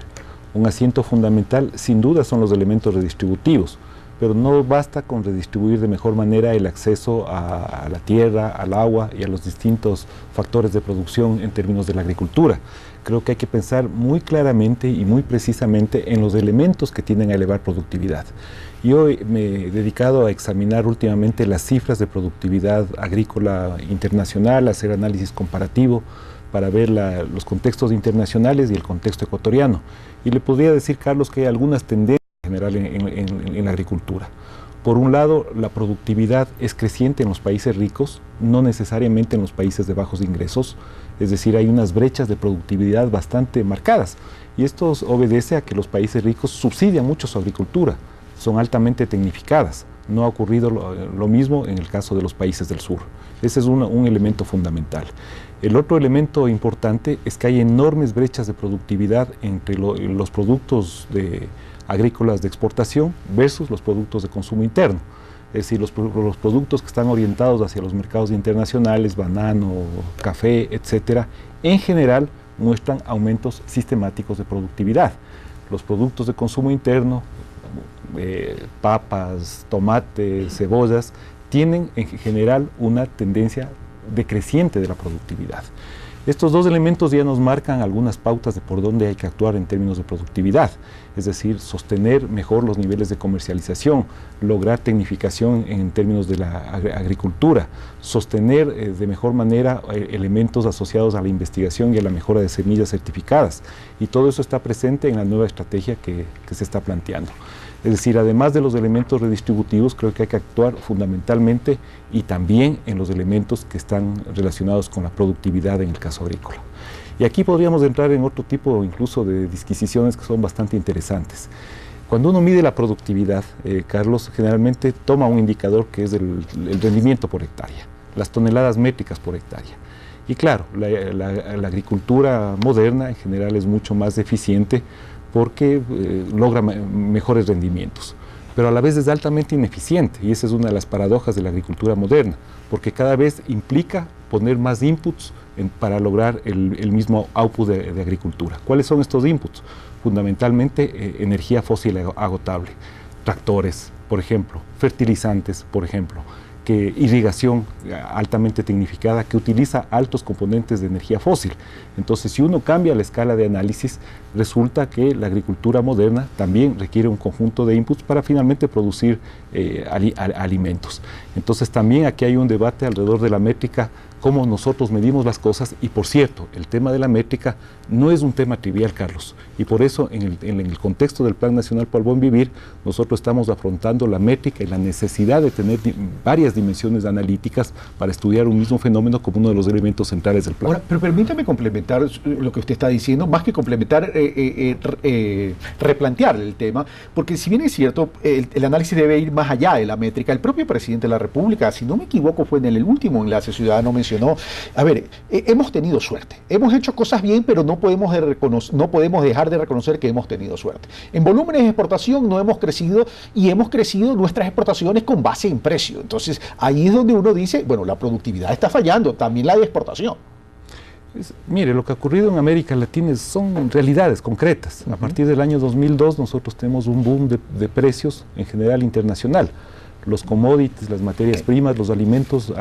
Un asiento fundamental, sin duda, son los elementos redistributivos, pero no basta con redistribuir de mejor manera el acceso a la tierra, al agua y a los distintos factores de producción en términos de la agricultura. Creo que hay que pensar muy claramente y muy precisamente en los elementos que tienden a elevar productividad. Y hoy me he dedicado a examinar últimamente las cifras de productividad agrícola internacional, a hacer análisis comparativo para ver los contextos internacionales y el contexto ecuatoriano. Y le podría decir, Carlos, que hay algunas tendencias en general en la agricultura. Por un lado, la productividad es creciente en los países ricos, no necesariamente en los países de bajos ingresos, es decir, hay unas brechas de productividad bastante marcadas, y esto obedece a que los países ricos subsidian mucho su agricultura, son altamente tecnificadas. No ha ocurrido lo mismo en el caso de los países del sur. Ese es un elemento fundamental. El otro elemento importante es que hay enormes brechas de productividad entre los productos agrícolas de exportación versus los productos de consumo interno. Es decir, los productos que están orientados hacia los mercados internacionales, banano, café, etcétera, en general muestran aumentos sistemáticos de productividad. Los productos de consumo interno, papas, tomates, cebollas, tienen en general una tendencia decreciente de la productividad. Estos dos elementos ya nos marcan algunas pautas de por dónde hay que actuar en términos de productividad, es decir, sostener mejor los niveles de comercialización, lograr tecnificación en términos de la agricultura, sostener de mejor manera elementos asociados a la investigación y a la mejora de semillas certificadas, y todo eso está presente en la nueva estrategia que se está planteando. Es decir, además de los elementos redistributivos, creo que hay que actuar fundamentalmente y también en los elementos que están relacionados con la productividad en el caso agrícola. Y aquí podríamos entrar en otro tipo incluso de disquisiciones que son bastante interesantes. Cuando uno mide la productividad, Carlos, generalmente toma un indicador que es el rendimiento por hectárea, las toneladas métricas por hectárea. Y claro, la agricultura moderna en general es mucho más eficiente porque logra mejores rendimientos, pero a la vez es altamente ineficiente, y esa es una de las paradojas de la agricultura moderna, porque cada vez implica poner más inputs para lograr el mismo output de agricultura. ¿Cuáles son estos inputs? Fundamentalmente energía fósil agotable, tractores, por ejemplo, fertilizantes, por ejemplo, que irrigación altamente tecnificada que utiliza altos componentes de energía fósil. Entonces, si uno cambia la escala de análisis, resulta que la agricultura moderna también requiere un conjunto de inputs para finalmente producir alimentos. Entonces, también aquí hay un debate alrededor de la métrica, cómo nosotros medimos las cosas, y por cierto, el tema de la métrica no es un tema trivial, Carlos, y por eso en el contexto del Plan Nacional para el Buen Vivir, nosotros estamos afrontando la métrica y la necesidad de tener varias dimensiones analíticas para estudiar un mismo fenómeno como uno de los elementos centrales del plan. Ahora, pero permítame complementar lo que usted está diciendo, más que complementar, replantear el tema, porque si bien es cierto, el análisis debe ir más allá de la métrica. El propio presidente de la República, si no me equivoco, fue en el último enlace ciudadano, mencionó, a ver, hemos tenido suerte, hemos hecho cosas bien, pero no podemos dejar de reconocer que hemos tenido suerte. En volúmenes de exportación no hemos crecido, y hemos crecido nuestras exportaciones con base en precio. Entonces, ahí es donde uno dice, bueno, la productividad está fallando, también la de exportación. Mire, lo que ha ocurrido en América Latina son realidades concretas. A partir del año 2002 nosotros tenemos un boom de precios en general internacional. Los commodities, las materias primas, los alimentos,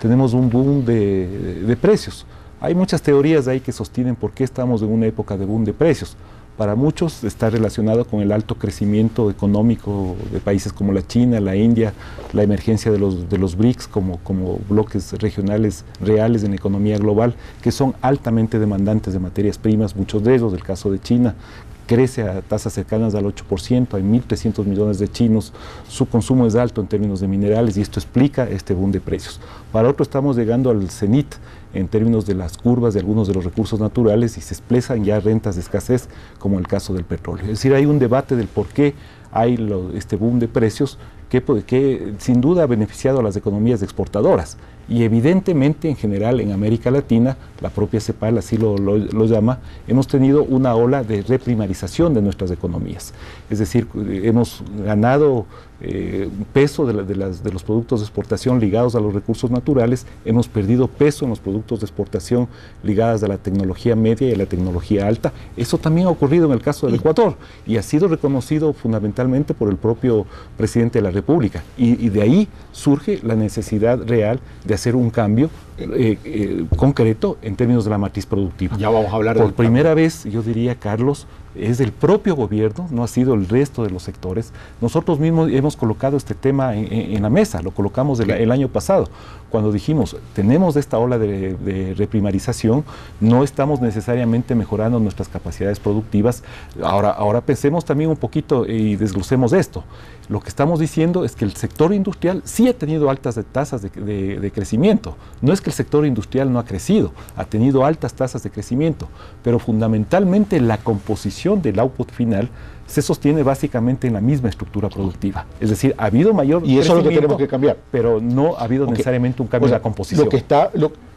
tenemos un boom de precios. Hay muchas teorías ahí que sostienen por qué estamos en una época de boom de precios. Para muchos está relacionado con el alto crecimiento económico de países como la China, la India, la emergencia de los BRICS como bloques regionales reales en la economía global, que son altamente demandantes de materias primas, muchos de ellos, el caso de China, crece a tasas cercanas al 8%, hay 1.300 millones de chinos, su consumo es alto en términos de minerales, y esto explica este boom de precios. Para otro estamos llegando al cenit en términos de las curvas de algunos de los recursos naturales, y se expresan ya rentas de escasez, como el caso del petróleo. Es decir, hay un debate del por qué hay este boom de precios que sin duda ha beneficiado a las economías exportadoras, y evidentemente en general en América Latina, la propia CEPAL así lo llama, hemos tenido una ola de reprimarización de nuestras economías. Es decir, hemos ganado peso de los productos de exportación ligados a los recursos naturales, hemos perdido peso en los productos de exportación ligados a la tecnología media y a la tecnología alta. Eso también ha ocurrido en el caso del Ecuador, y ha sido reconocido fundamentalmente por el propio presidente de la República, y de ahí surge la necesidad real de hacer un cambio concreto en términos de la matriz productiva. Ya vamos a hablar por primera vez, yo diría, Carlos, es del propio gobierno, no ha sido el resto de los sectores. Nosotros mismos hemos colocado este tema en la mesa, lo colocamos el año pasado, cuando dijimos, tenemos esta ola de reprimarización, no estamos necesariamente mejorando nuestras capacidades productivas. Ahora pensemos también un poquito y desglosemos esto. Lo que estamos diciendo es que el sector industrial sí ha tenido altas tasas de crecimiento. No es que el sector industrial no ha crecido, ha tenido altas tasas de crecimiento, pero fundamentalmente la composición del output final se sostiene básicamente en la misma estructura productiva. Es decir, ha habido mayor y eso es lo que tenemos que cambiar. Pero no ha habido necesariamente un cambio en la composición.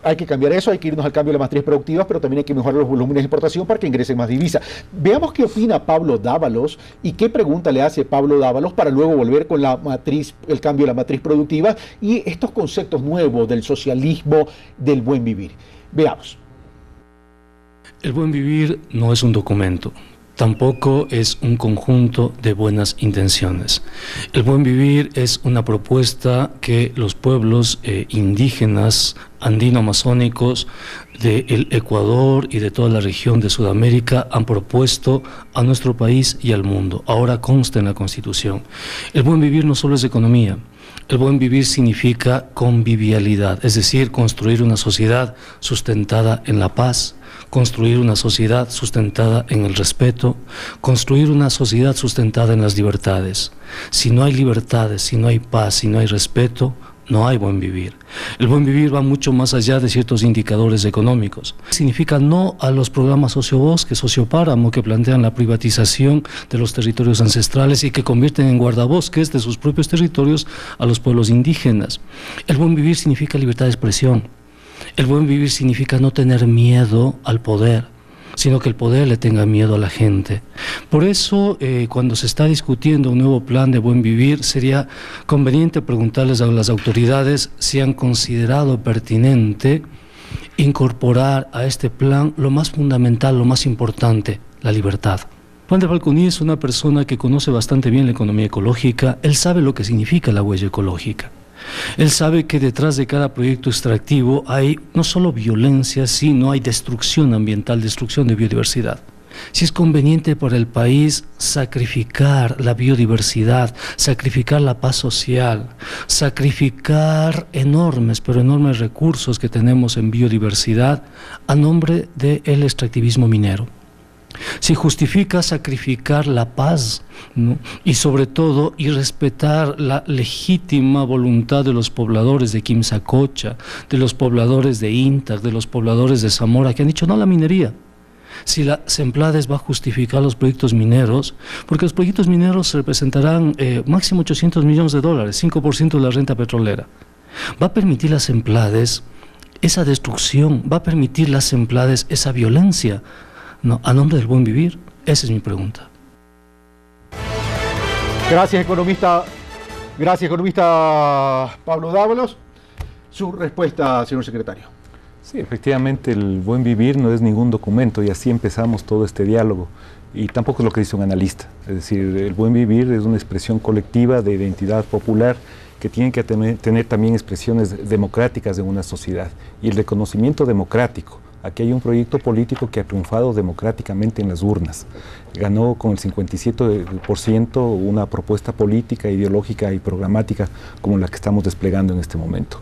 Hay que cambiar eso, hay que irnos al cambio de las matrices productivas, pero también hay que mejorar los volúmenes de exportación para que ingresen más divisas. Veamos qué opina Pablo Dávalos y qué pregunta le hace Pablo Dávalos para luego volver con el cambio de la matriz productiva y estos conceptos nuevos del socialismo, del buen vivir. Veamos. El buen vivir no es un documento. Tampoco es un conjunto de buenas intenciones. El buen vivir es una propuesta que los pueblos indígenas andino-amazónicos del Ecuador y de toda la región de Sudamérica han propuesto a nuestro país y al mundo. Ahora consta en la Constitución. El buen vivir no solo es economía. El buen vivir significa convivialidad, es decir, construir una sociedad sustentada en la paz, construir una sociedad sustentada en el respeto, construir una sociedad sustentada en las libertades. Si no hay libertades, si no hay paz, si no hay respeto, no hay buen vivir. El buen vivir va mucho más allá de ciertos indicadores económicos. Significa no a los programas sociobosque, sociopáramo, que plantean la privatización de los territorios ancestrales y que convierten en guardabosques de sus propios territorios a los pueblos indígenas. El buen vivir significa libertad de expresión. El buen vivir significa no tener miedo al poder, sino que el poder le tenga miedo a la gente. Por eso, cuando se está discutiendo un nuevo plan de buen vivir, sería conveniente preguntarles a las autoridades si han considerado pertinente incorporar a este plan lo más fundamental, lo más importante, la libertad. Juan de Falconi es una persona que conoce bastante bien la economía ecológica, él sabe lo que significa la huella ecológica. Él sabe que detrás de cada proyecto extractivo hay no solo violencia, sino hay destrucción ambiental, destrucción de biodiversidad. Si es conveniente para el país sacrificar la biodiversidad, sacrificar la paz social, sacrificar enormes, pero enormes recursos que tenemos en biodiversidad a nombre del extractivismo minero. Si justifica sacrificar la paz, ¿no? Y sobre todo, y respetar la legítima voluntad de los pobladores de Quimsacocha, de los pobladores de Intac, de los pobladores de Zamora, que han dicho no a la minería. Si la Semplades va a justificar los proyectos mineros, porque los proyectos mineros representarán máximo $800 millones, 5% de la renta petrolera. ¿Va a permitir las Semplades esa destrucción? ¿Va a permitir las Semplades esa violencia? No, a nombre del buen vivir. Esa es mi pregunta. Gracias, economista Pablo Dávalos. Su respuesta, señor secretario. Sí, efectivamente, el buen vivir no es ningún documento y así empezamos todo este diálogo. Y tampoco es lo que dice un analista. Es decir, el buen vivir es una expresión colectiva de identidad popular que tiene que tener también expresiones democráticas de una sociedad. Y el reconocimiento democrático. Aquí hay un proyecto político que ha triunfado democráticamente en las urnas. Ganó con el 57% una propuesta política, ideológica y programática como la que estamos desplegando en este momento.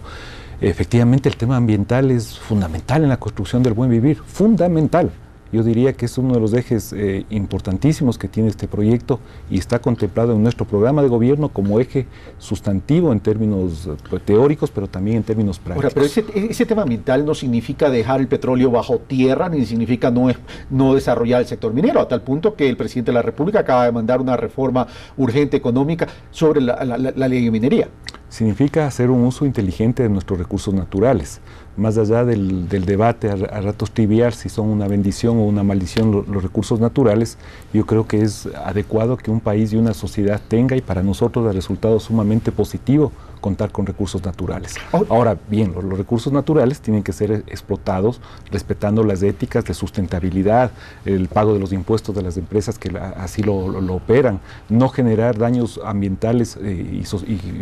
Efectivamente, el tema ambiental es fundamental en la construcción del buen vivir, fundamental. Yo diría que es uno de los ejes importantísimos que tiene este proyecto y está contemplado en nuestro programa de gobierno como eje sustantivo en términos teóricos, pero también en términos prácticos. Ahora, pero ese tema ambiental no significa dejar el petróleo bajo tierra, ni significa no desarrollar el sector minero, a tal punto que el presidente de la República acaba de mandar una reforma urgente económica sobre la ley de minería. Significa hacer un uso inteligente de nuestros recursos naturales, más allá del debate a ratos trivial si son una bendición o una maldición los recursos naturales. Yo creo que es adecuado que un país y una sociedad tenga, y para nosotros el resultado sumamente positivo, contar con recursos naturales. Ahora bien, los recursos naturales tienen que ser explotados respetando las éticas de sustentabilidad, el pago de los impuestos de las empresas que así lo operan, no generar daños ambientales y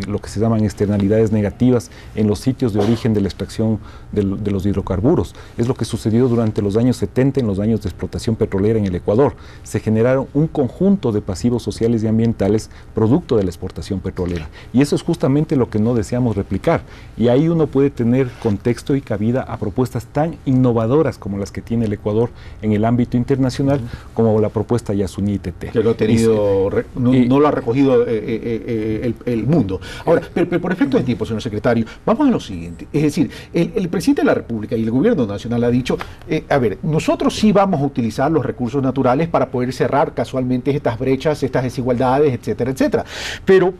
lo que se llaman externalidades negativas en los sitios de origen de la extracción de los hidrocarburos. Es lo que sucedió durante los años 70, en los años de explotación petrolera en el Ecuador. Se generaron un conjunto de pasivos sociales y ambientales producto de la exportación petrolera. Y eso es justamente lo que no deseamos replicar. Y ahí uno puede tener contexto y cabida a propuestas tan innovadoras como las que tiene el Ecuador en el ámbito internacional, como la propuesta Yasuní-ITT. Que lo ha tenido, no lo ha recogido el mundo. Ahora, pero por efecto de tiempo, señor secretario, vamos a lo siguiente. Es decir, el presidente de la República y el gobierno nacional ha dicho, a ver, nosotros sí vamos a utilizar los recursos naturales para poder cerrar casualmente estas brechas, estas desigualdades, etcétera, etcétera. Pero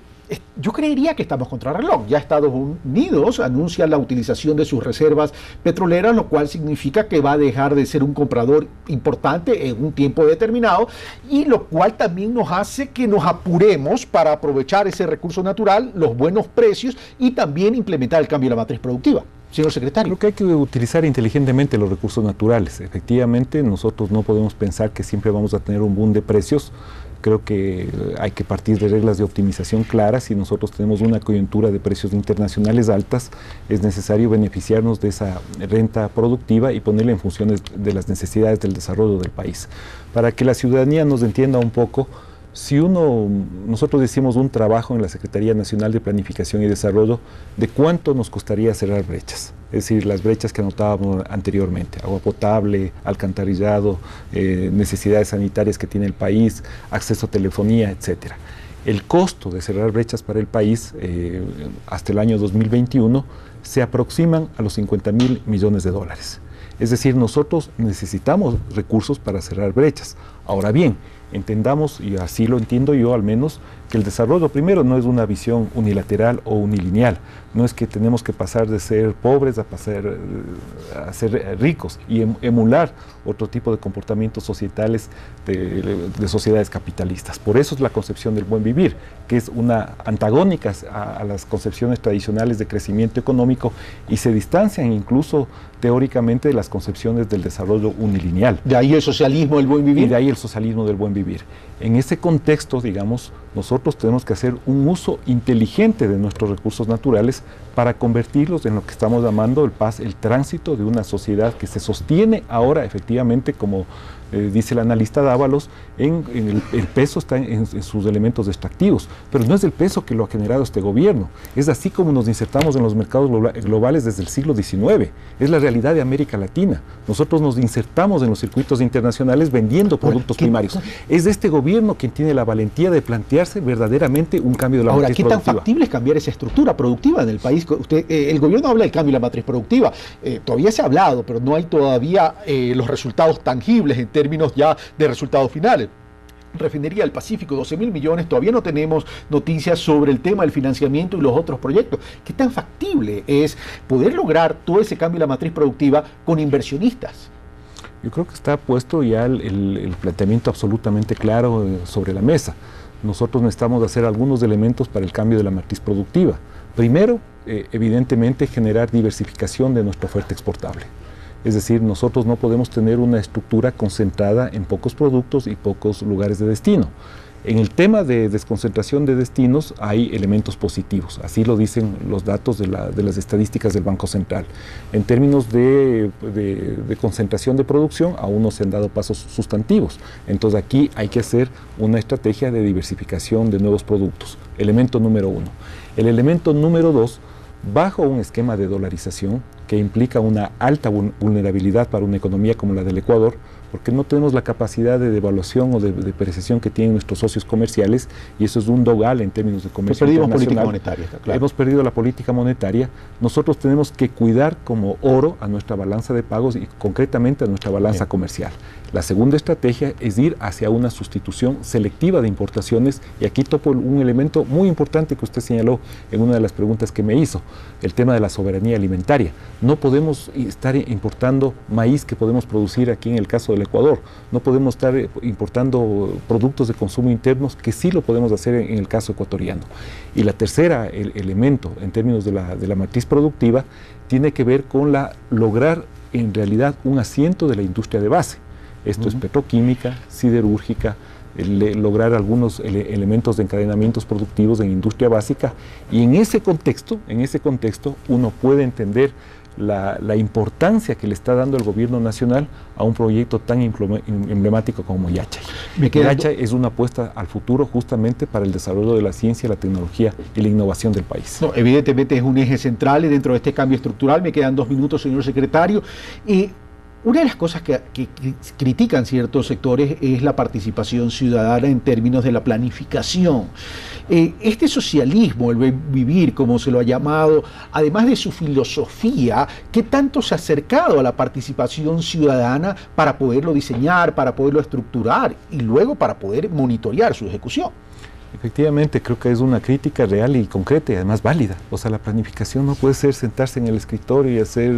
yo creería que estamos contra reloj. Ya Estados Unidos anuncia la utilización de sus reservas petroleras, lo cual significa que va a dejar de ser un comprador importante en un tiempo determinado, y lo cual también nos hace que nos apuremos para aprovechar ese recurso natural, los buenos precios, y también implementar el cambio de la matriz productiva. Señor secretario. Creo que hay que utilizar inteligentemente los recursos naturales. Efectivamente, nosotros no podemos pensar que siempre vamos a tener un boom de precios. Creo que hay que partir de reglas de optimización claras. Si nosotros tenemos una coyuntura de precios internacionales altas, es necesario beneficiarnos de esa renta productiva y ponerla en función de las necesidades del desarrollo del país. Para que la ciudadanía nos entienda un poco, si nosotros hicimos un trabajo en la Secretaría Nacional de Planificación y Desarrollo de cuánto nos costaría cerrar brechas, es decir, las brechas que anotábamos anteriormente, agua potable, alcantarillado, necesidades sanitarias que tiene el país, acceso a telefonía, etcétera. El costo de cerrar brechas para el país hasta el año 2021 se aproximan a los $50.000 millones. Es decir, nosotros necesitamos recursos para cerrar brechas. Ahora bien, entendamos, y así lo entiendo yo al menos, que el desarrollo primero no es una visión unilateral o unilineal. No es que tenemos que pasar de ser pobres a ser ricos y emular otro tipo de comportamientos societales de sociedades capitalistas. Por eso es la concepción del buen vivir, que es una antagónica a las concepciones tradicionales de crecimiento económico y se distancian incluso teóricamente de las concepciones del desarrollo unilineal. De ahí el socialismo del buen vivir. Y de ahí el socialismo del buen vivir. En ese contexto, digamos, Nosotros tenemos que hacer un uso inteligente de nuestros recursos naturales para convertirlos en lo que estamos llamando el tránsito de una sociedad que se sostiene ahora efectivamente, como dice el analista Dávalos, el peso está en sus elementos extractivos, pero no es el peso que lo ha generado este gobierno, es así como nos insertamos en los mercados globales desde el siglo XIX, es la realidad de América Latina. Nosotros nos insertamos en los circuitos internacionales vendiendo productos primarios. Es este gobierno quien tiene la valentía de plantearse verdaderamente un cambio de la matriz productiva. Ahora, ¿qué tan factible es cambiar esa estructura productiva en el país? El gobierno habla del cambio de la matriz productiva, todavía se ha hablado, pero no hay todavía los resultados tangibles en términos ya de resultados finales. Refinería del Pacífico, 12.000 millones, todavía no tenemos noticias sobre el tema del financiamiento y los otros proyectos. ¿Qué tan factible es poder lograr todo ese cambio de la matriz productiva con inversionistas? Yo creo que está puesto ya el planteamiento absolutamente claro sobre la mesa. Nosotros necesitamos hacer algunos elementos para el cambio de la matriz productiva. Primero, evidentemente, generar diversificación de nuestra oferta exportable. Es decir, nosotros no podemos tener una estructura concentrada en pocos productos y pocos lugares de destino. En el tema de desconcentración de destinos hay elementos positivos, así lo dicen los datos de las estadísticas del Banco Central. En términos de concentración de producción, aún no se han dado pasos sustantivos. Entonces aquí hay que hacer una estrategia de diversificación de nuevos productos. Elemento número 1. El elemento número 2, bajo un esquema de dolarización que implica una alta vulnerabilidad para una economía como la del Ecuador, porque no tenemos la capacidad de devaluación o de depreciación que tienen nuestros socios comerciales, y eso es un dogal en términos de comercio internacional. Política monetaria, está claro. Hemos perdido la política monetaria. Nosotros tenemos que cuidar como oro a nuestra balanza de pagos y concretamente a nuestra balanza comercial. La segunda estrategia es ir hacia una sustitución selectiva de importaciones, y aquí topo un elemento muy importante que usted señaló en una de las preguntas que me hizo, el tema de la soberanía alimentaria. No podemos estar importando maíz que podemos producir aquí en el caso del Ecuador, no podemos estar importando productos de consumo internos que sí lo podemos hacer en el caso ecuatoriano. Y la tercera elemento en términos de la matriz productiva tiene que ver con lograr en realidad un asiento de la industria de base. Esto es petroquímica, siderúrgica, lograr algunos elementos de encadenamientos productivos en industria básica, y en ese contexto uno puede entender la importancia que le está dando el gobierno nacional a un proyecto tan emblemático como Yachay. Yachay es una apuesta al futuro justamente para el desarrollo de la ciencia, la tecnología y la innovación del país. No, evidentemente es un eje central dentro de este cambio estructural. Me quedan 2 minutos, señor secretario. Una de las cosas que critican ciertos sectores es la participación ciudadana en términos de la planificación. Este socialismo, el buen vivir, como se lo ha llamado, además de su filosofía, ¿qué tanto se ha acercado a la participación ciudadana para poderlo diseñar, para poderlo estructurar y luego para poder monitorear su ejecución? Efectivamente, creo que es una crítica real y concreta y además válida. O sea, la planificación no puede ser sentarse en el escritorio y hacer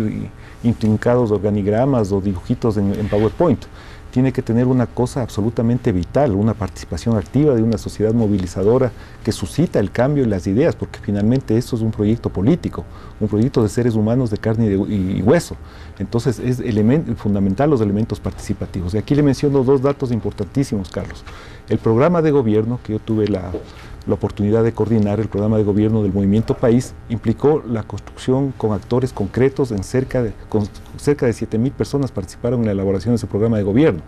intrincados organigramas o dibujitos en PowerPoint. Tiene que tener una cosa absolutamente vital, una participación activa de una sociedad movilizadora que suscita el cambio y las ideas, porque finalmente esto es un proyecto político, un proyecto de seres humanos de carne y hueso. Entonces es fundamental los elementos participativos. Y aquí le menciono 2 datos importantísimos, Carlos. El programa de gobierno, que yo tuve la oportunidad de coordinar, el programa de gobierno del Movimiento País, implicó la construcción con actores concretos, cerca de 7.000 personas participaron en la elaboración de ese programa de gobierno.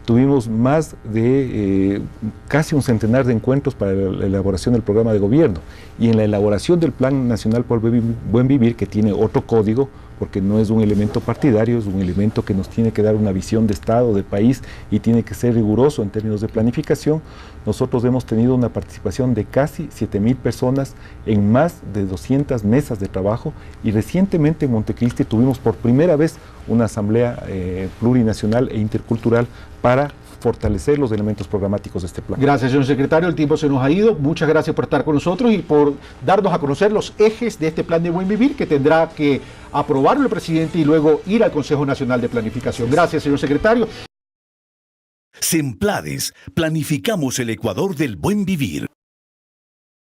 Tuvimos más de casi un centenar de encuentros para la elaboración del programa de gobierno, y en la elaboración del Plan Nacional por el Buen Vivir, que tiene otro código, porque no es un elemento partidario, es un elemento que nos tiene que dar una visión de Estado, de país, y tiene que ser riguroso en términos de planificación. Nosotros hemos tenido una participación de casi 7.000 personas en más de 200 mesas de trabajo, y recientemente en Montecristi tuvimos por primera vez una asamblea plurinacional e intercultural para fortalecer los elementos programáticos de este plan. Gracias, señor secretario. El tiempo se nos ha ido. Muchas gracias por estar con nosotros y por darnos a conocer los ejes de este plan de buen vivir que tendrá que aprobarlo el presidente y luego ir al Consejo Nacional de Planificación. Gracias, señor secretario. Semplades, planificamos el Ecuador del buen vivir.